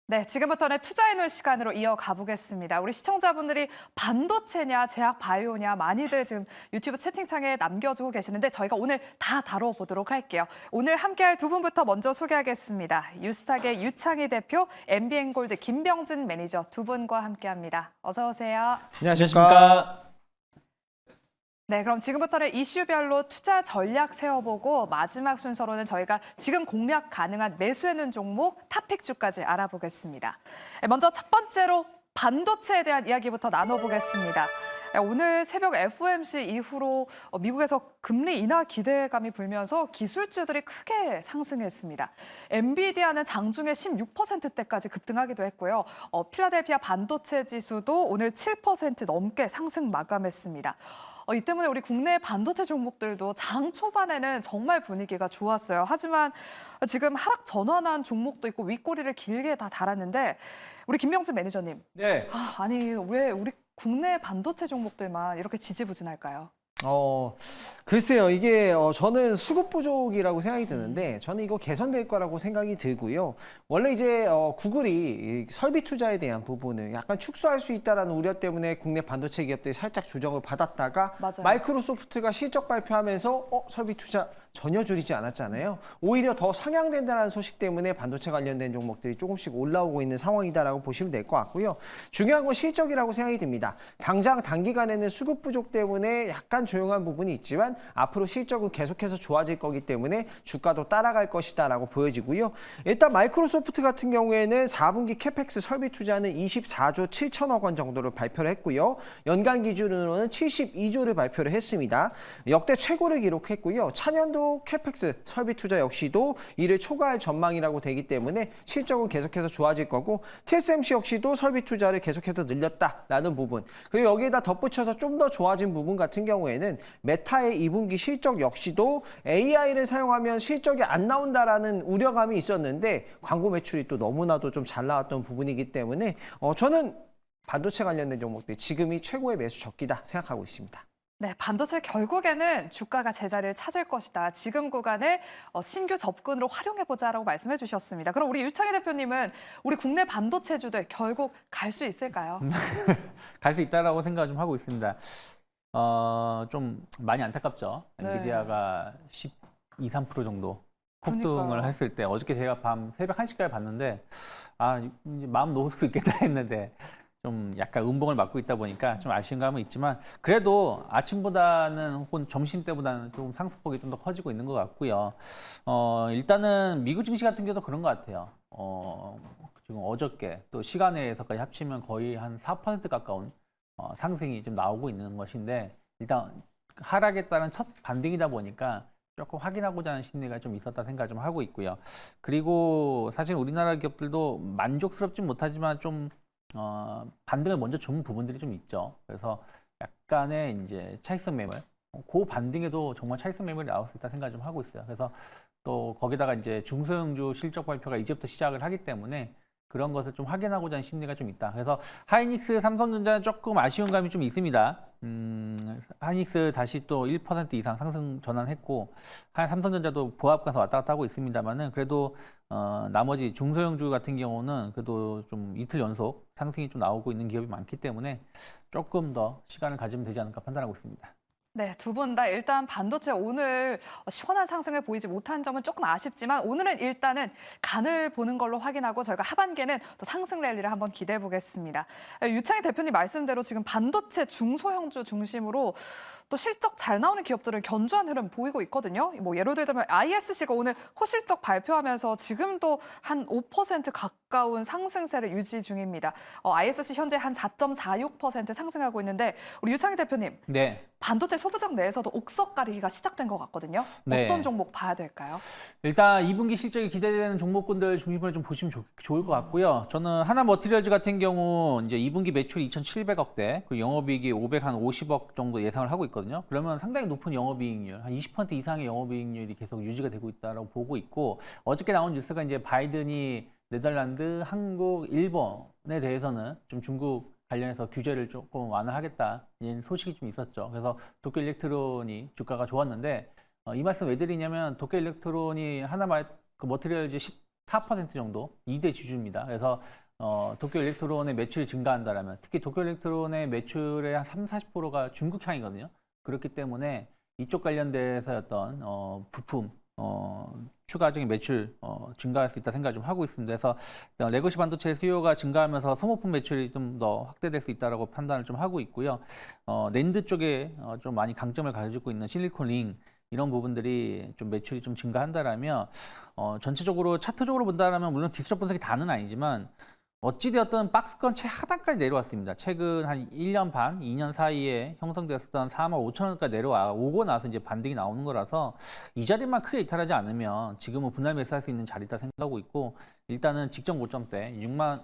네, 지금부터는 투자해놓은 시간으로 이어가 보겠습니다. 우리 시청자분들이 반도체냐, 제약 바이오냐 많이들 지금 유튜브 채팅창에 남겨주고 계시는데 저희가 오늘 다 다뤄보도록 할게요. 오늘 함께할 두 분부터 먼저 소개하겠습니다. 유스탁의 유창희 대표, MBN골드 김병진 매니저 두 분과 함께합니다. 어서 오세요. 안녕하십니까. 네, 그럼 지금부터는 이슈별로 투자 전략 세워보고 마지막 순서로는 저희가 지금 공략 가능한 매수해놓은 종목 탑픽주까지 알아보겠습니다. 먼저 첫 번째로 반도체에 대한 이야기부터 나눠보겠습니다. 오늘 새벽 FOMC 이후로 미국에서 금리 인하 기대감이 불면서 기술주들이 크게 상승했습니다. 엔비디아는 장중에 16%대까지 급등하기도 했고요. 필라델피아 반도체 지수도 오늘 7% 넘게 상승 마감했습니다. 이 때문에 우리 국내 반도체 종목들도 장 초반에는 정말 분위기가 좋았어요. 하지만 지금 하락 전환한 종목도 있고 윗꼬리를 길게 다 달았는데 우리 김병진 매니저님. 네. 아니 왜 우리 국내 반도체 종목들만 이렇게 지지부진할까요? 글쎄요. 이게 저는 수급 부족이라고 생각이 드는데 저는 이거 개선될 거라고 생각이 들고요. 원래 이제 구글이 이 설비 투자에 대한 부분을 약간 축소할 수 있다라는 우려 때문에 국내 반도체 기업들이 살짝 조정을 받았다가 맞아요. 마이크로소프트가 실적 발표하면서 설비 투자 전혀 줄이지 않았잖아요. 오히려 더 상향된다는 소식 때문에 반도체 관련된 종목들이 조금씩 올라오고 있는 상황이다라고 보시면 될 것 같고요. 중요한 건 실적이라고 생각이 듭니다. 당장 단기간에는 수급 부족 때문에 약간 조용한 부분이 있지만 앞으로 실적은 계속해서 좋아질 거기 때문에 주가도 따라갈 것이다라고 보여지고요. 일단 마이크로소프트 같은 경우에는 4분기 캐펙스 설비 투자는 24조 7천억 원 정도를 발표를 했고요. 연간 기준으로는 72조를 발표를 했습니다. 역대 최고를 기록했고요. 차년도 캐펙스 설비 투자 역시도 이를 초과할 전망이라고 되기 때문에 실적은 계속해서 좋아질 거고 TSMC 역시도 설비 투자를 계속해서 늘렸다라는 부분, 그리고 여기에다 덧붙여서 좀 더 좋아진 부분 같은 경우에는 메타의 2분기 실적 역시도 AI를 사용하면 실적이 안 나온다라는 우려감이 있었는데 광고 매출이 또 너무나도 좀 잘 나왔던 부분이기 때문에 저는 반도체 관련된 종목들 지금이 최고의 매수 적기다 생각하고 있습니다. 네, 반도체 결국에는 주가가 제자리를 찾을 것이다. 지금 구간을 신규 접근으로 활용해보자라고 말씀해 주셨습니다. 그럼 우리 유창희 대표님은 우리 국내 반도체주들 결국 갈 수 있을까요? 갈 수 있다라고 생각을 좀 하고 있습니다. 좀 많이 안타깝죠. 네. 엔비디아가 12, 3% 정도 폭등을 그러니까요. 했을 때 어저께 제가 새벽 1시까지 봤는데 이제 마음 놓을 수 있겠다 했는데 좀 약간 음봉을 맞고 있다 보니까 좀 아쉬운 감은 있지만 그래도 아침보다는 혹은 점심 때보다는 좀 상승폭이 좀 더 커지고 있는 것 같고요. 일단은 미국 증시 같은 경우도 그런 것 같아요. 지금 어저께 또 시간에서까지 합치면 거의 한 4% 가까운 상승이 좀 나오고 있는 것인데 일단 하락에 따른 첫 반등이다 보니까 조금 확인하고자 하는 심리가 좀 있었다 생각 좀 하고 있고요. 그리고 사실 우리나라 기업들도 만족스럽진 못하지만 좀 반등을 먼저 준 부분들이 좀 있죠. 그래서 약간의 이제 차익성 매물, 그 반등에도 정말 차익성 매물이 나올 수 있다 생각 좀 하고 있어요. 그래서 또 거기다가 이제 중소형주 실적 발표가 이제부터 시작을 하기 때문에 그런 것을 좀 확인하고자 하는 심리가 좀 있다. 그래서 하이닉스, 삼성전자는 조금 아쉬운 감이 좀 있습니다. 하이닉스 다시 또 1% 이상 상승 전환했고, 삼성전자도 보합가서 왔다 갔다 하고 있습니다만은 그래도 나머지 중소형주 같은 경우는 그래도 좀 이틀 연속 상승이 좀 나오고 있는 기업이 많기 때문에 조금 더 시간을 가지면 되지 않을까 판단하고 있습니다. 네, 두 분 다 일단 반도체 오늘 시원한 상승을 보이지 못한 점은 조금 아쉽지만 오늘은 일단은 간을 보는 걸로 확인하고 저희가 하반기에는 또 상승 랠리를 한번 기대해 보겠습니다. 유창희 대표님 말씀대로 지금 반도체 중소형주 중심으로 또 실적 잘 나오는 기업들은 견조한 흐름 보이고 있거든요. 뭐 예를 들자면 ISC가 오늘 호실적 발표하면서 지금도 한 5% 가까운 상승세를 유지 중입니다. ISC 현재 한 4.46% 상승하고 있는데 우리 유창희 대표님. 네. 반도체 소부장 내에서도 옥석 가리기가 시작된 것 같거든요. 네. 어떤 종목 봐야 될까요? 일단 2분기 실적이 기대되는 종목군들 중심으로 좀 보시면 좋을 것 같고요. 저는 하나머티리얼즈 같은 경우 이제 2분기 매출이 2,700억대, 그리고 영업이익이 550억 정도 예상을 하고 있거든요. 그러면 상당히 높은 영업이익률, 한 20% 이상의 영업이익률이 계속 유지가 되고 있다고 보고 있고, 어저께 나온 뉴스가 이제 바이든이 네덜란드, 한국, 일본에 대해서는 좀 중국 관련해서 규제를 조금 완화하겠다는 소식이 좀 있었죠. 그래서 도쿄 일렉트론이 주가가 좋았는데 이 말씀 왜 드리냐면 도쿄 일렉트론이 하나 그 머티리얼즈 4% 정도 2대 지주입니다. 그래서 도쿄 일렉트론의 매출이 증가한다라면 특히 도쿄 일렉트론의 매출의 한 30-40%가 중국 향이거든요. 그렇기 때문에 이쪽 관련돼서 어떤 부품 추가적인 매출 증가할 수 있다 생각을 좀 하고 있습니다. 그래서 레거시 반도체 수요가 증가하면서 소모품 매출이 좀 더 확대될 수 있다라고 판단을 좀 하고 있고요. 낸드 쪽에 좀 많이 강점을 가지고 있는 실리콘 링 이런 부분들이 좀 매출이 좀 증가한다라면 전체적으로 차트적으로 본다라면 물론 기술적 분석이 다는 아니지만 어찌되었든 박스권 최하단까지 내려왔습니다. 최근 한 1년 반, 2년 사이에 형성되었던 45,000원까지 내려오고 나서 이제 반등이 나오는 거라서 이 자리만 크게 이탈하지 않으면 지금은 분할 매수할 수 있는 자리다 생각하고 있고 일단은 직전 고점대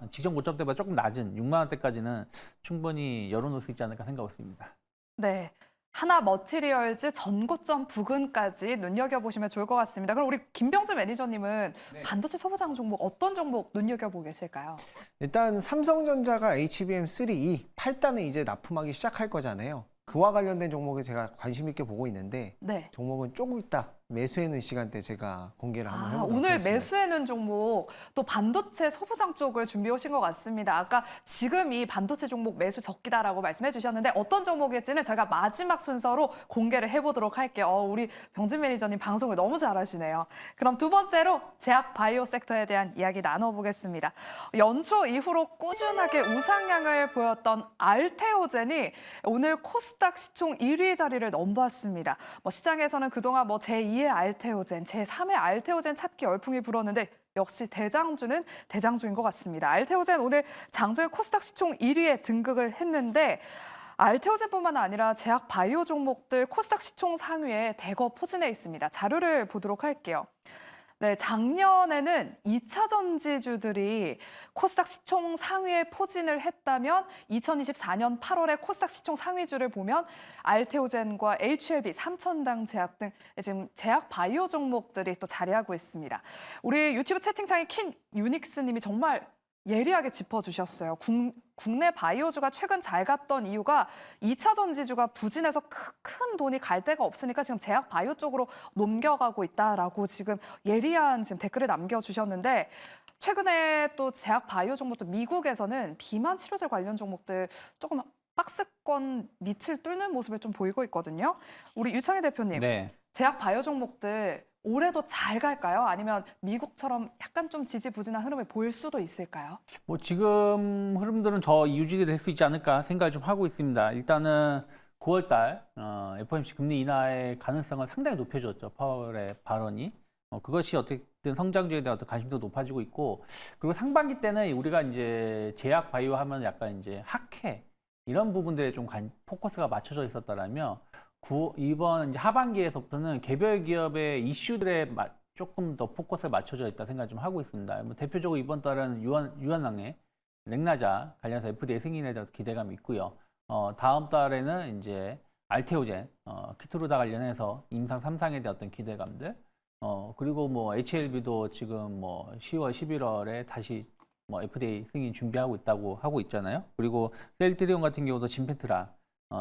직전 고점대보다 조금 낮은 6만 원대까지는 충분히 열어놓을 수 있지 않을까 생각하고 있습니다. 네. 하나 머티리얼즈 전고점 부근까지 눈여겨보시면 좋을 것 같습니다. 그럼 우리 김병재 매니저님은 반도체 소부장 종목 어떤 종목 눈여겨보고 계실까요? 일단 삼성전자가 HBM3E 8단을 이제 납품하기 시작할 거잖아요. 그와 관련된 종목을 제가 관심 있게 보고 있는데 네. 종목은 조금 이따 매수해는 시간대 제가 공개를 한번 해보도록 오늘 하겠습니다. 매수해는 종목 또 반도체 소부장 쪽을 준비해 오신 것 같습니다. 아까 지금 이 반도체 종목 매수 적기다라고 말씀해 주셨는데 어떤 종목일지는 저희가 마지막 순서로 공개를 해보도록 할게요. 우리 병진 매니저님 방송을 너무 잘하시네요. 그럼 두 번째로 제약 바이오 섹터에 대한 이야기 나눠보겠습니다. 연초 이후로 꾸준하게 우상향을 보였던 알테오젠이 오늘 코스닥 시총 1위 자리를 넘보았습니다. 시장에서는 그동안 제2의 알테오젠, 제3의 알테오젠 찾기 열풍이 불었는데 역시 대장주는 대장주인 것 같습니다. 알테오젠 오늘 장중에 코스닥 시총 1위에 등극을 했는데 알테오젠뿐만 아니라 제약 바이오 종목들 코스닥 시총 상위에 대거 포진해 있습니다. 자료를 보도록 할게요. 네, 작년에는 2차 전지주들이 코스닥 시총 상위에 포진을 했다면 2024년 8월에 코스닥 시총 상위주를 보면 알테오젠과 HLB, 삼천당 제약 등 지금 제약 바이오 종목들이 또 자리하고 있습니다. 우리 유튜브 채팅창에 킨 유닉스님이 정말 예리하게 짚어주셨어요. 국내 바이오주가 최근 잘 갔던 이유가 2차 전지주가 부진해서 큰 돈이 갈 데가 없으니까 지금 제약 바이오 쪽으로 넘겨가고 있다라고 지금 예리한 지금 댓글을 남겨주셨는데 최근에 또 제약 바이오 종목도 미국에서는 비만 치료제 관련 종목들 조금 박스권 밑을 뚫는 모습을 좀 보이고 있거든요. 우리 유창희 대표님, 네. 제약 바이오 종목들 올해도 잘 갈까요? 아니면 미국처럼 약간 좀 지지부진한 흐름을 보일 수도 있을까요? 지금 흐름들은 더 유지될 수 있지 않을까 생각을 좀 하고 있습니다. 일단은 9월 달 FOMC 금리 인하의 가능성을 상당히 높여줬죠. 파월의 발언이. 그것이 어쨌든 성장주에 대한 어떤 관심도 높아지고 있고, 그리고 상반기 때는 우리가 이제 제약 바이오 하면 약간 이제 학회 이런 부분들에 좀 포커스가 맞춰져 있었다라면 이번 이제 하반기에서부터는 개별 기업의 이슈들에 조금 더 포커스가 맞춰져 있다 생각 좀 하고 있습니다. 대표적으로 이번 달은 유한항의 렉나자 관련해서 FDA 승인에 대한 기대감이 있고요. 다음 달에는 이제 알테오젠, 키트루다 관련해서 임상 3상에 대한 어떤 기대감들, 그리고 HLB도 지금 10월, 11월에 다시 FDA 승인 준비하고 있다고 하고 있잖아요. 그리고 셀트리온 같은 경우도 진펜트라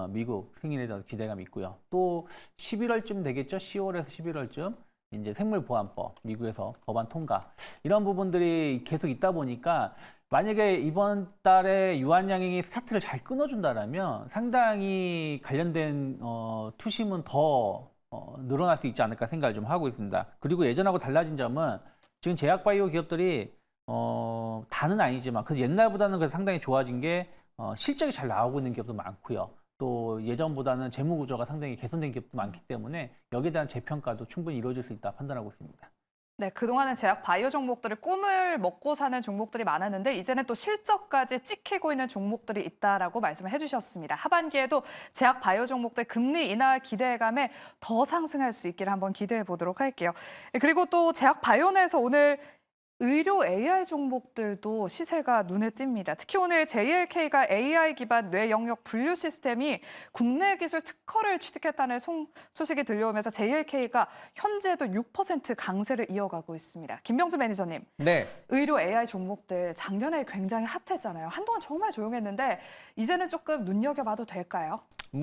미국 승인에 대한 기대감이 있고요. 또 11월쯤 되겠죠. 10월에서 11월쯤 이제 생물보안법 미국에서 법안 통과 이런 부분들이 계속 있다 보니까 만약에 이번 달에 유한양행이 스타트를 잘 끊어준다라면 상당히 관련된 투심은 더 늘어날 수 있지 않을까 생각을 좀 하고 있습니다. 그리고 예전하고 달라진 점은 지금 제약바이오 기업들이 다는 아니지만 그 옛날보다는 그래도 상당히 좋아진 게 실적이 잘 나오고 있는 기업도 많고요. 또 예전보다는 재무 구조가 상당히 개선된 기업도 많기 때문에 여기에 대한 재평가도 충분히 이루어질 수 있다 판단하고 있습니다. 네, 그동안은 제약 바이오 종목들을 꿈을 먹고 사는 종목들이 많았는데 이제는 또 실적까지 찍히고 있는 종목들이 있다라고 말씀을 해주셨습니다. 하반기에도 제약 바이오 종목들 금리 인하 기대감에 더 상승할 수 있기를 한번 기대해 보도록 할게요. 그리고 또 제약 바이오 내에서 오늘 의료 AI 종목들도 시세가 눈에 띕니다. 특히 오늘 JLK가 AI 기반 뇌 영역 분류 시스템이 국내 기술 특허를 취득했다는 소식이 들려오면서 JLK가 현재도 6% 강세를 이어가고 있습니다. 김병주 매니저님, 네. 의료 AI 종목들 작년에 굉장히 핫했잖아요. 한동안 정말 조용했는데 이제는 조금 눈여겨봐도 될까요?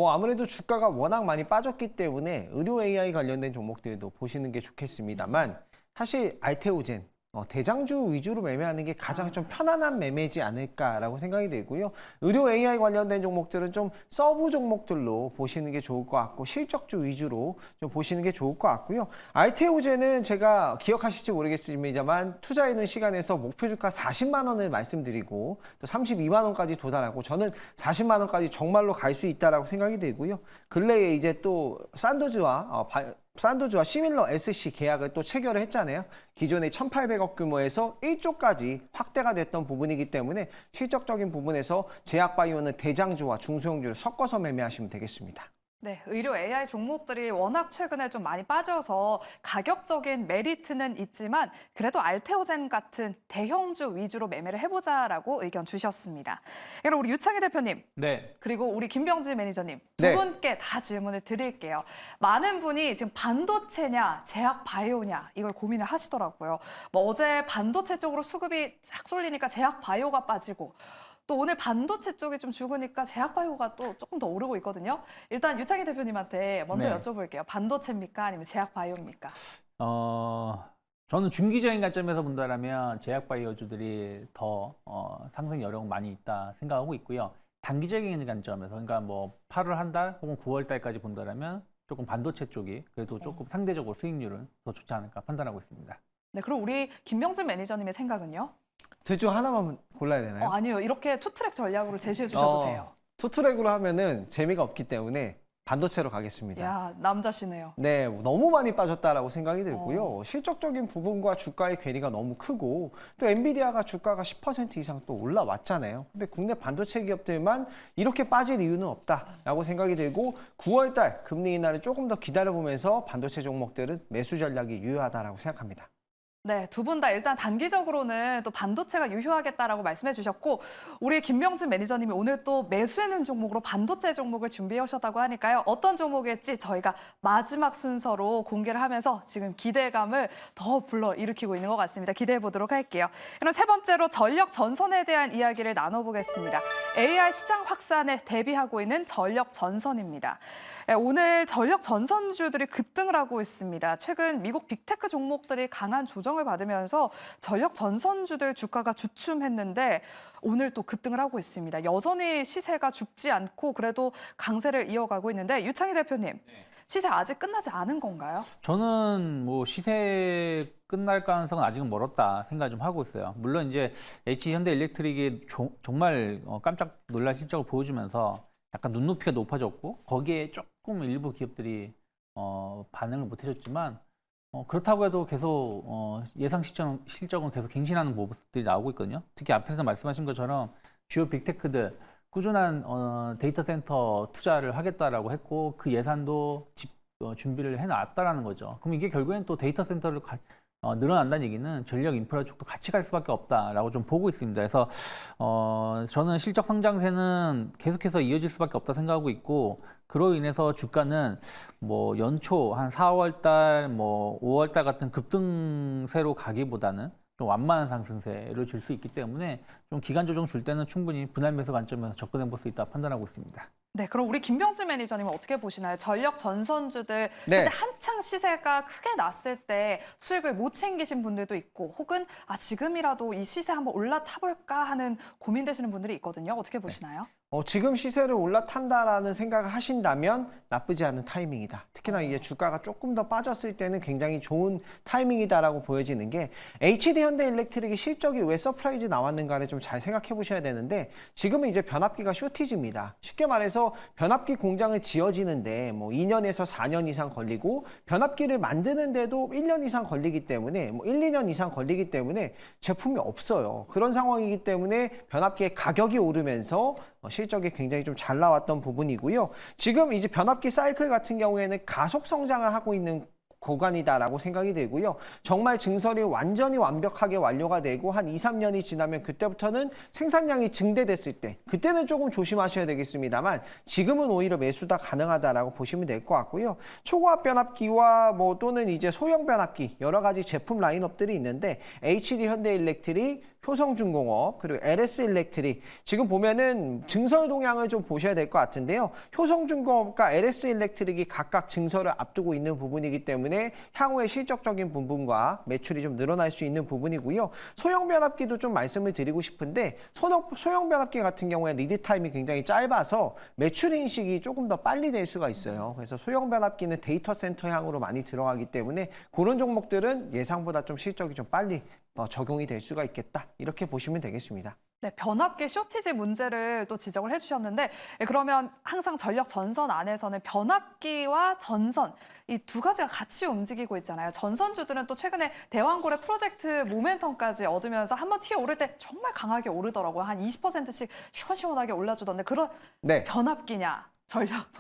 아무래도 주가가 워낙 많이 빠졌기 때문에 의료 AI 관련된 종목들도 보시는 게 좋겠습니다만 사실 알테오젠 대장주 위주로 매매하는 게 가장 좀 편안한 매매지 않을까라고 생각이 되고요. 의료 AI 관련된 종목들은 좀 서브 종목들로 보시는 게 좋을 것 같고 실적주 위주로 좀 보시는 게 좋을 것 같고요. 알테오제는 제가 기억하실지 모르겠습니다만 투자해놓은 시간에서 목표 주가 40만 원을 말씀드리고 또 32만 원까지 도달하고 저는 40만 원까지 정말로 갈 수 있다라고 생각이 되고요. 근래에 이제 또 산도즈와 시밀러 SC 계약을 또 체결을 했잖아요. 기존의 1,800억 규모에서 1조까지 확대가 됐던 부분이기 때문에 실적적인 부분에서 제약바이오는 대장주와 중소형주를 섞어서 매매하시면 되겠습니다. 네, 의료 AI 종목들이 워낙 최근에 좀 많이 빠져서 가격적인 메리트는 있지만 그래도 알테오젠 같은 대형주 위주로 매매를 해보자라고 의견 주셨습니다. 그럼 우리 유창희 대표님, 네. 그리고 우리 김병지 매니저님 두 네. 분께 다 질문을 드릴게요. 많은 분이 지금 반도체냐 제약 바이오냐 이걸 고민을 하시더라고요. 뭐 어제 반도체 쪽으로 수급이 쫙 쏠리니까 제약 바이오가 빠지고 또 오늘 반도체 쪽이 좀 죽으니까 제약 바이오가 또 조금 더 오르고 있거든요. 일단 유창희 대표님한테 먼저 네. 여쭤볼게요. 반도체입니까? 아니면 제약 바이오입니까? 저는 중기적인 관점에서 본다면 제약 바이오주들이 더 상승 여력은 많이 있다 생각하고 있고요. 단기적인 관점에서 그러니까 뭐 8월 한 달 혹은 9월 달까지 본다면 조금 반도체 쪽이 그래도 조금 상대적으로 수익률은 더 좋지 않을까 판단하고 있습니다. 네, 그럼 우리 김병진 매니저님의 생각은요? 둘 중 하나만 골라야 되나요? 아니요. 이렇게 투트랙 전략으로 제시해 주셔도 돼요. 투트랙으로 하면은 재미가 없기 때문에 반도체로 가겠습니다. 야, 남자시네요. 네, 너무 많이 빠졌다라고 생각이 들고요. 실적적인 부분과 주가의 괴리가 너무 크고 또 엔비디아가 주가가 10% 이상 또 올라왔잖아요. 근데 국내 반도체 기업들만 이렇게 빠질 이유는 없다라고 생각이 들고 9월 달 금리 인하를 조금 더 기다려보면서 반도체 종목들은 매수 전략이 유효하다라고 생각합니다. 네, 두 분 다 일단 단기적으로는 또 반도체가 유효하겠다라고 말씀해 주셨고 우리 김명진 매니저님이 오늘 또 매수해놓은 종목으로 반도체 종목을 준비해 오셨다고 하니까요. 어떤 종목일지 저희가 마지막 순서로 공개를 하면서 지금 기대감을 더 불러일으키고 있는 것 같습니다. 기대해 보도록 할게요. 그럼 세 번째로 전력 전선에 대한 이야기를 나눠보겠습니다. AI 시장 확산에 대비하고 있는 전력 전선입니다. 오늘 전력 전선주들이 급등을 하고 있습니다. 최근 미국 빅테크 종목들이 강한 조정을 받으면서 전력 전선주들 주가가 주춤했는데 오늘 또 급등을 하고 있습니다. 여전히 시세가 죽지 않고 그래도 강세를 이어가고 있는데 유창희 대표님, 시세 아직 끝나지 않은 건가요? 저는 뭐 시세 끝날 가능성은 아직은 멀었다 생각 좀 하고 있어요. 물론 이제 HH현대일렉트릭이 정말 깜짝 놀랄 실적을 보여주면서 약간 눈높이가 높아졌고 거기에 조금 일부 기업들이 반응을 못 해줬지만 그렇다고 해도 계속 예상 실적은 계속 갱신하는 모습들이 나오고 있거든요. 특히 앞에서 말씀하신 것처럼 주요 빅테크들 꾸준한 데이터 센터 투자를 하겠다라고 했고 그 예산도 준비를 해놨다라는 거죠. 그럼 이게 결국엔 또 데이터 센터를 늘어난다는 얘기는 전력 인프라 쪽도 같이 갈 수밖에 없다라고 좀 보고 있습니다. 그래서 저는 실적 성장세는 계속해서 이어질 수밖에 없다 생각하고 있고 그로 인해서 주가는 뭐 연초 한 4월 달, 뭐 5월 달 같은 급등세로 가기보다는 좀 완만한 상승세를 줄 수 있기 때문에 좀 기간 조정 줄 때는 충분히 분할 매수 관점에서 접근해 볼 수 있다 판단하고 있습니다. 네, 그럼 우리 김병진 매니저님은 어떻게 보시나요? 전력 전선주들 네. 그때 한창 시세가 크게 났을 때 수익을 못 챙기신 분들도 있고 혹은 지금이라도 이 시세 한번 올라타볼까 하는 고민되시는 분들이 있거든요. 어떻게 보시나요? 지금 시세를 올라탄다라는 생각을 하신다면 나쁘지 않은 타이밍이다. 특히나 이게 주가가 조금 더 빠졌을 때는 굉장히 좋은 타이밍이다라고 보여지는 게 HD현대일렉트릭이 실적이 왜 서프라이즈 나왔는가를 좀 잘 생각해 보셔야 되는데 지금은 이제 변압기가 쇼티지입니다. 쉽게 말해서 변압기 공장을 지어지는데 뭐 2년에서 4년 이상 걸리고 변압기를 만드는데도 1년 이상 걸리기 때문에 뭐 1, 2년 이상 걸리기 때문에 제품이 없어요. 그런 상황이기 때문에 변압기의 가격이 오르면서 실적이 굉장히 좀 잘 나왔던 부분이고요. 지금 이제 변압기 사이클 같은 경우에는 가속 성장을 하고 있는 구간이다라고 생각이 되고요. 정말 증설이 완전히 완벽하게 완료가 되고 한 2, 3년이 지나면 그때부터는 생산량이 증대됐을 때 그때는 조금 조심하셔야 되겠습니다만 지금은 오히려 매수가 가능하다라고 보시면 될 것 같고요. 초고압 변압기와 뭐 또는 이제 소형 변압기 여러 가지 제품 라인업들이 있는데 HD 현대일렉트릭 효성중공업, 그리고 LS일렉트릭. 지금 보면은 증설 동향을 좀 보셔야 될 것 같은데요. 효성중공업과 LS일렉트릭이 각각 증설을 앞두고 있는 부분이기 때문에 향후에 실적적인 부분과 매출이 좀 늘어날 수 있는 부분이고요. 소형변압기도 좀 말씀을 드리고 싶은데 소형변압기 같은 경우에 리드 타임이 굉장히 짧아서 매출 인식이 조금 더 빨리 될 수가 있어요. 그래서 소형변압기는 데이터 센터 향으로 많이 들어가기 때문에 그런 종목들은 예상보다 좀 실적이 좀 빨리 적용이 될 수가 있겠다. 이렇게 보시면 되겠습니다. 네, 변압기 쇼티지 문제를 또 지적을 해주셨는데 그러면 항상 전력 전선 안에서는 변압기와 전선 이 두 가지가 같이 움직이고 있잖아요. 전선주들은 또 최근에 대왕고래 프로젝트 모멘텀까지 얻으면서 한번 튀어오를 때 정말 강하게 오르더라고요. 한 20%씩 시원시원하게 올라주던데 그런 네. 변압기냐 전력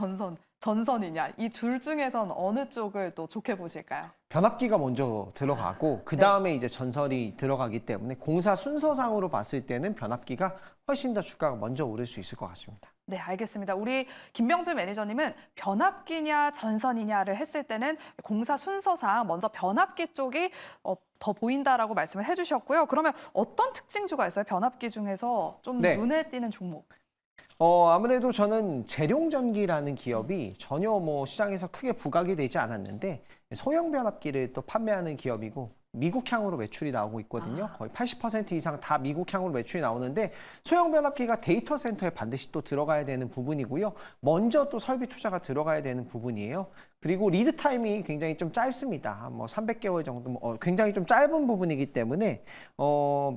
전선이냐 이 둘 중에선 어느 쪽을 또 좋게 보실까요? 변압기가 먼저 들어가고 그 다음에 이제 전설이 들어가기 때문에 공사 순서상으로 봤을 때는 변압기가 훨씬 더 주가가 먼저 오를 수 있을 것 같습니다. 네, 알겠습니다. 우리 김명준 매니저님은 변압기냐 전선이냐를 했을 때는 공사 순서상 먼저 변압기 쪽이 더 보인다라고 말씀을 해주셨고요. 그러면 어떤 특징주가 있어요? 변압기 중에서 좀 네. 눈에 띄는 종목. 아무래도 저는 재룡전기라는 기업이 전혀 뭐 시장에서 크게 부각이 되지 않았는데 소형 변압기를 또 판매하는 기업이고 미국향으로 매출이 나오고 있거든요. 거의 80% 이상 다 미국향으로 매출이 나오는데 소형 변압기가 데이터 센터에 반드시 또 들어가야 되는 부분이고요. 먼저 또 설비 투자가 들어가야 되는 부분이에요. 그리고 리드 타임이 굉장히 좀 짧습니다. 뭐 300개월 정도 굉장히 좀 짧은 부분이기 때문에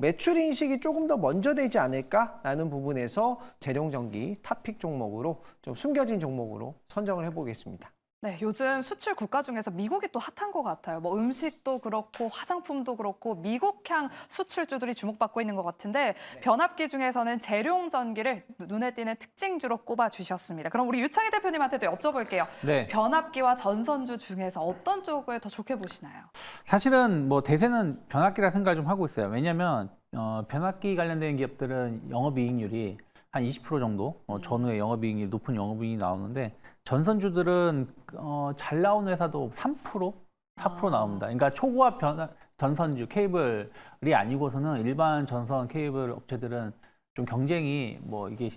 매출 인식이 조금 더 먼저 되지 않을까라는 부분에서 재룡전기 탑픽 종목으로 좀 숨겨진 종목으로 선정을 해보겠습니다. 네, 요즘 수출 국가 중에서 미국이 또 핫한 것 같아요. 뭐 음식도 그렇고 화장품도 그렇고 미국향 수출주들이 주목받고 있는 것 같은데 변압기 중에서는 재룡전기를 눈에 띄는 특징주로 꼽아주셨습니다. 그럼 우리 유창희 대표님한테도 여쭤볼게요. 네. 변압기와 전선주 중에서 어떤 쪽을 더 좋게 보시나요? 사실은 뭐 대세는 변압기라 생각을 좀 하고 있어요. 왜냐하면 변압기 관련된 기업들은 영업이익률이 한 20% 정도 전후에 영업이익률 높은 영업이익이 나오는데 전선주들은 잘 나오는 회사도 3%, 4% 나옵니다. 그러니까 초고압 전선주 케이블이 아니고서는 일반 전선 케이블 업체들은 좀 경쟁이 뭐 이게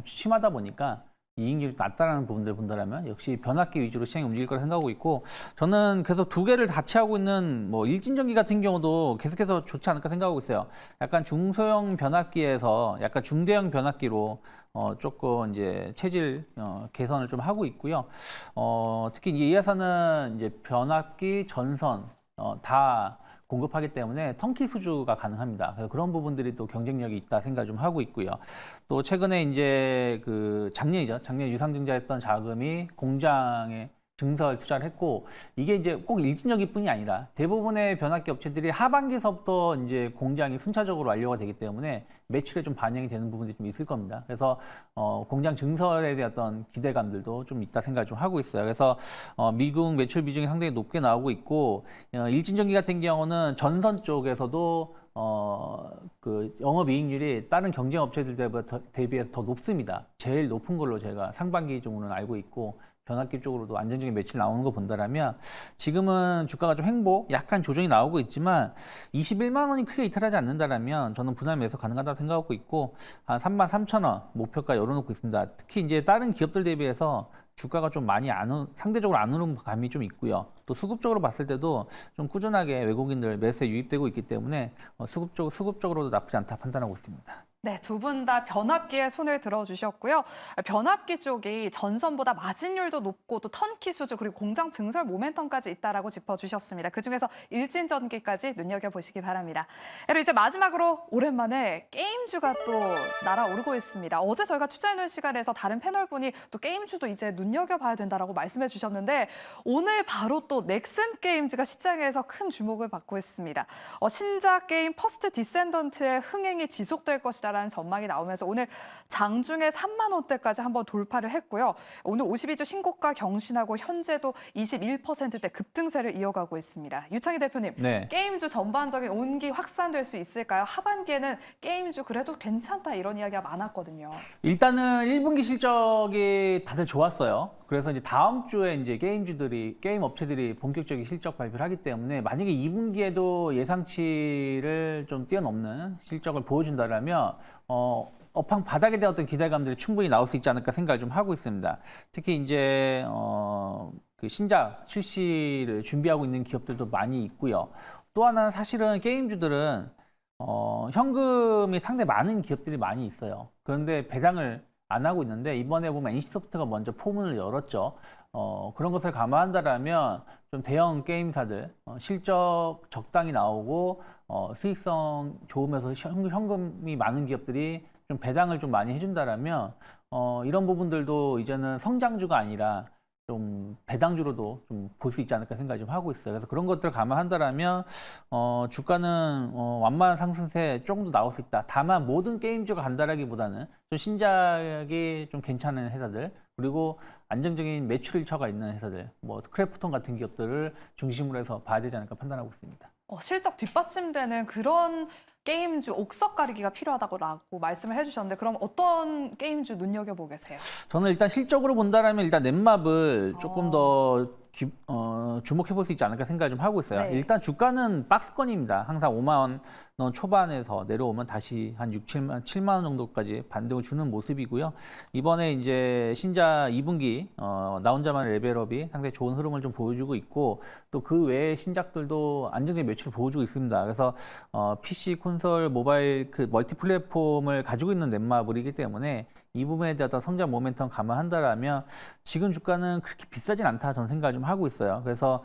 심하다 보니까 이익률이 낮다라는 부분들 본다면 역시 변압기 위주로 시장이 움직일 거라 생각하고 있고 저는 그래서 두 개를 같이 하고 있는 뭐 일진전기 같은 경우도 계속해서 좋지 않을까 생각하고 있어요. 약간 중소형 변압기에서 약간 중대형 변압기로 조금 이제 체질 개선을 좀 하고 있고요. 특히 이 회사는 이제 변압기, 전선 다 공급하기 때문에 턴키 수주가 가능합니다. 그래서 그런 부분들이 또 경쟁력이 있다 생각 좀 하고 있고요. 또 최근에 이제 그 작년이죠. 작년 유상증자했던 자금이 공장에 증설 투자를 했고 이게 이제 꼭 일진전기뿐이 아니라 대부분의 변압기 업체들이 하반기서부터 이제 공장이 순차적으로 완료가 되기 때문에 매출에 좀 반영이 되는 부분들이 좀 있을 겁니다. 그래서 공장 증설에 대한 어떤 기대감들도 좀 있다 생각을 좀 하고 있어요. 그래서 미국 매출 비중이 상당히 높게 나오고 있고 일진전기 같은 경우는 전선 쪽에서도 그 영업이익률이 다른 경쟁 업체들 대비해서 더 높습니다. 제일 높은 걸로 제가 상반기 정도는 알고 있고 변압기 쪽으로도 안정적인 매출 나오는 거 본다라면 지금은 주가가 좀 횡보, 약간 조정이 나오고 있지만 21만 원이 크게 이탈하지 않는다라면 저는 분할 매수 가능하다 생각하고 있고 한 33,000원 목표가 열어놓고 있습니다. 특히 이제 다른 기업들 대비해서 주가가 좀 많이 상대적으로 안 오른 감이 좀 있고요. 또 수급적으로 봤을 때도 좀 꾸준하게 외국인들 매수에 유입되고 있기 때문에 수급적으로도 나쁘지 않다 판단하고 있습니다. 네, 두 분 다 변압기에 손을 들어주셨고요. 변압기 쪽이 전선보다 마진율도 높고 또 턴키 수주 그리고 공장 증설 모멘텀까지 있다라고 짚어주셨습니다. 그중에서 일진전기까지 눈여겨보시기 바랍니다. 그리고 이제 마지막으로 오랜만에 게임주가 또 날아오르고 있습니다. 어제 저희가 투자해놓은 시간에서 다른 패널분이 또 게임주도 이제 눈여겨봐야 된다라고 말씀해 주셨는데 오늘 바로 또 넥슨 게임즈가 시장에서 큰 주목을 받고 있습니다. 신작 게임 퍼스트 디센던트의 흥행이 지속될 것이다 있다라는 전망이 나오면서 오늘 장중에 3만 원대까지 한번 돌파를 했고요. 오늘 52주 신고가 경신하고 현재도 21%대 급등세를 이어가고 있습니다. 유창희 대표님, 네. 게임주 전반적인 온기 확산될 수 있을까요? 하반기에는 게임주 그래도 괜찮다 이런 이야기가 많았거든요. 일단은 1분기 실적이 다들 좋았어요. 그래서 이제 다음 주에 이제 게임 업체들이 본격적인 실적 발표를 하기 때문에 만약에 2분기에도 예상치를 좀 뛰어넘는 실적을 보여준다라면 업황 바닥에 대한 어떤 기대감들이 충분히 나올 수 있지 않을까 생각을 좀 하고 있습니다. 특히 이제 그 신작 출시를 준비하고 있는 기업들도 많이 있고요. 또 하나는 사실은 게임주들은 현금이 상당히 많은 기업들이 많이 있어요. 그런데 배당을 안 하고 있는데 이번에 보면 NC소프트가 먼저 포문을 열었죠. 그런 것을 감안한다라면 좀 대형 게임사들 실적 적당히 나오고 수익성 좋으면서 현금이 많은 기업들이 좀 배당을 좀 많이 해준다라면 이런 부분들도 이제는 성장주가 아니라 좀 배당주로도 좀 볼 수 있지 않을까 생각을 좀 하고 있어요. 그래서 그런 것들을 감안한다라면 주가는 완만한 상승세 조금 더 나올 수 있다. 다만 모든 게임주가 간다라기보다는 좀 신작이 좀 괜찮은 회사들 그리고 안정적인 매출 일처가 있는 회사들, 뭐 크래프톤 같은 기업들을 중심으로 해서 봐야 되지 않을까 판단하고 있습니다. 실적 뒷받침되는 그런 게임주 옥석 가리기가 필요하다고 말씀을 해주셨는데 그럼 어떤 게임주 눈여겨보고 계세요? 저는 일단 실적으로 본다라면 일단 넷마블 조금 더 주목해 볼 수 있지 않을까 생각을 좀 하고 있어요. 네. 일단 주가는 박스권입니다. 항상 5만 원 초반에서 내려오면 다시 한 7만 원 정도까지 반등을 주는 모습이고요. 이번에 이제 신작 2분기 나 혼자만의 레벨업이 상당히 좋은 흐름을 좀 보여주고 있고 또 그 외의 신작들도 안정적인 매출을 보여주고 있습니다. 그래서 PC, 콘솔, 모바일 그 멀티 플랫폼을 가지고 있는 넷마블이기 때문에 이 부분에 대한 성장 모멘텀 감안한다라면 지금 주가는 그렇게 비싸진 않다 저는 생각을 좀 하고 있어요. 그래서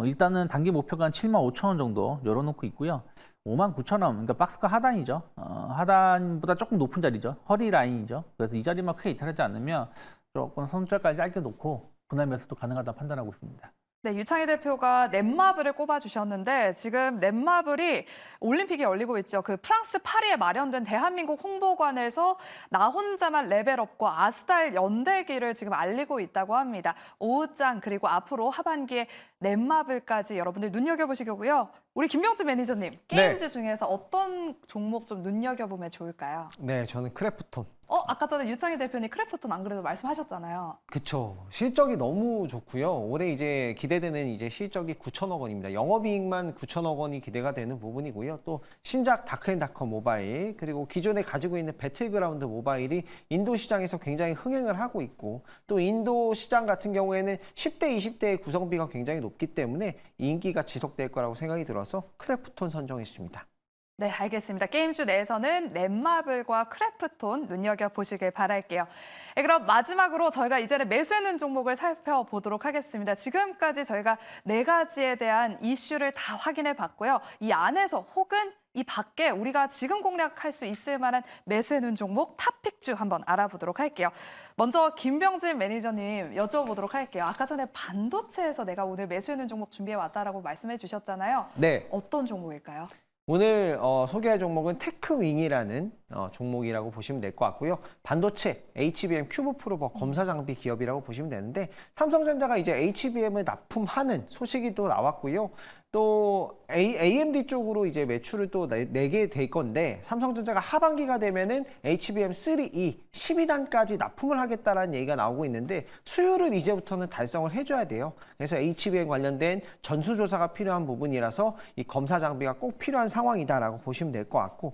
일단은 단기 목표가 한 7만 5천 원 정도 열어놓고 있고요. 5만 9천 원, 그러니까 박스가 하단이죠. 하단보다 조금 높은 자리죠. 허리 라인이죠. 그래서 이 자리만 크게 이탈하지 않으면 조금 손절까지 짧게 놓고 분할 매수도 가능하다 판단하고 있습니다. 네, 유창희 대표가 넷마블을 꼽아주셨는데 지금 넷마블이 올림픽이 열리고 있죠. 그 프랑스 파리에 마련된 대한민국 홍보관에서 나 혼자만 레벨업과 아스달 연대기를 지금 알리고 있다고 합니다. 오후장 그리고 앞으로 하반기에 넷마블까지 여러분들 눈여겨보시고요. 우리 김명진 매니저님, 게임주 중에서 어떤 종목 좀 눈여겨보면 좋을까요? 네, 저는 크래프톤. 아까 전에 유창희 대표님 크래프톤 안 그래도 말씀하셨잖아요. 그쵸. 실적이 너무 좋고요. 올해 이제 기대되는 이제 실적이 9천억 원입니다. 영업이익만 9천억 원이 기대가 되는 부분이고요. 또 신작 다크앤다커 모바일 그리고 기존에 가지고 있는 배틀그라운드 모바일이 인도 시장에서 굉장히 흥행을 하고 있고 또 인도 시장 같은 경우에는 10대, 20대의 구성비가 굉장히 높기 때문에 이 인기가 지속될 거라고 생각이 들어서 크래프톤 선정했습니다. 네, 알겠습니다. 게임주 내에서는 넷마블과 크래프톤 눈여겨보시길 바랄게요. 네, 그럼 마지막으로 저희가 이제는 매수해놓은 종목을 살펴보도록 하겠습니다. 지금까지 저희가 4가지에 대한 이슈를 다 확인해 봤고요. 이 안에서 혹은 이 밖에 우리가 지금 공략할 수 있을 만한 매수해놓은 종목 탑픽주 한번 알아보도록 할게요. 먼저 김병진 매니저님 여쭤보도록 할게요. 아까 전에 반도체에서 내가 오늘 매수해놓은 종목 준비해 왔다라고 말씀해 주셨잖아요. 네. 어떤 종목일까요? 오늘 소개할 종목은 테크윙이라는 종목이라고 보시면 될 것 같고요. 반도체, HBM, 큐브 프로버 검사 장비 기업이라고 보시면 되는데 삼성전자가 이제 HBM을 납품하는 소식이 또 나왔고요. 또 AMD 쪽으로 이제 매출을 또 내게 될 건데 삼성전자가 하반기가 되면은 HBM3E 12단까지 납품을 하겠다라는 얘기가 나오고 있는데 수요를 이제부터는 달성을 해줘야 돼요. 그래서 HBM 관련된 전수조사가 필요한 부분이라서 이 검사 장비가 꼭 필요한 상황이다라고 보시면 될 것 같고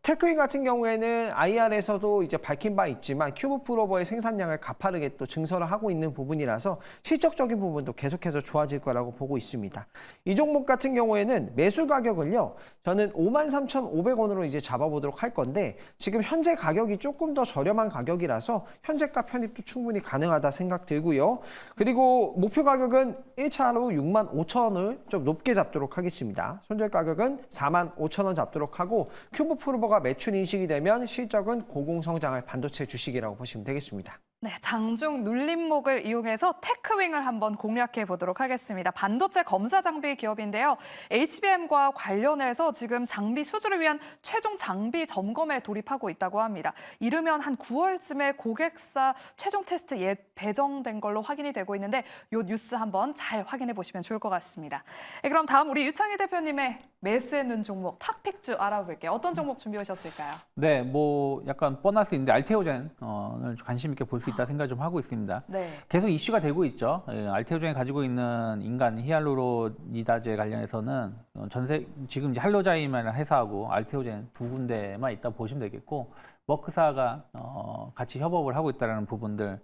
테크윙 같은 경우에는 IR에서도 이제 밝힌 바 있지만 큐브 프로버의 생산량을 가파르게 또 증설을 하고 있는 부분이라서 실적적인 부분도 계속해서 좋아질 거라고 보고 있습니다. 이 종목 같은 경우에는 매수 가격을요, 저는 53,500원으로 이제 잡아보도록 할 건데 지금 현재 가격이 조금 더 저렴한 가격이라서 현재가 편입도 충분히 가능하다 생각 들고요. 그리고 목표 가격은 1차로 65,000원을 좀 높게 잡도록 하겠습니다. 손절 가격은 45,000원 잡도록 하고 큐브 프로버가 매출 인식이 되면 실적은 고공성장할 반도체 주식이라고 보시면 되겠습니다. 네, 장중 눌림목을 이용해서 테크윙을 한번 공략해 보도록 하겠습니다. 반도체 검사 장비 기업인데요. HBM과 관련해서 지금 장비 수주를 위한 최종 장비 점검에 돌입하고 있다고 합니다. 이르면 한 9월쯤에 고객사 최종 테스트 배정된 걸로 확인이 되고 있는데 이 뉴스 한번 잘 확인해 보시면 좋을 것 같습니다. 네, 그럼 다음 우리 유창희 대표님의 매수해 놓은 종목 탑픽주 알아볼게요. 어떤 종목 준비하셨을까요? 네, 뭐 약간 보너스 있는데 알테오젠을 관심 있게 볼 수 있다 생각 좀 하고 있습니다. 네. 계속 이슈가 되고 있죠. 예, 알테오젠이 가지고 있는 인간 히알루로니다제 관련해서는 지금 이제 할로자임이라는 회사하고 알테오젠 두 군데만 있다 보시면 되겠고, 머크사가 같이 협업을 하고 있다는 부분들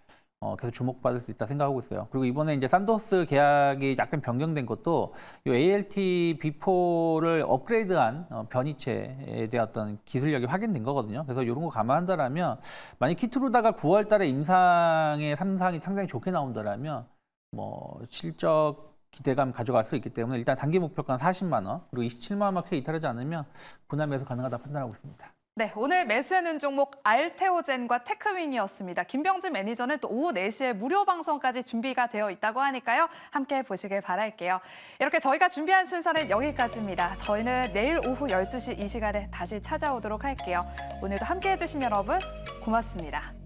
계속 주목받을 수 있다 생각하고 있어요. 그리고 이번에 이제 산도스 계약이 약간 변경된 것도 이 ALT B4를 업그레이드한 변이체에 대한 어떤 기술력이 확인된 거거든요. 그래서 이런 거 감안한다라면 만약 키트루다가 9월 달에 임상의 삼상이 상당히 좋게 나온다라면 뭐 실적 기대감 가져갈 수 있기 때문에 일단 단기 목표가는 40만 원, 그리고 27만 원만 크게 이탈하지 않으면 분할 매수 가능하다 판단하고 있습니다. 네, 오늘 매수해놓은 종목 알테오젠과 테크윙이었습니다. 김병진 매니저는 또 오후 4시에 무료 방송까지 준비가 되어 있다고 하니까요. 함께 보시길 바랄게요. 이렇게 저희가 준비한 순서는 여기까지입니다. 저희는 내일 오후 12시 이 시간에 다시 찾아오도록 할게요. 오늘도 함께해 주신 여러분 고맙습니다.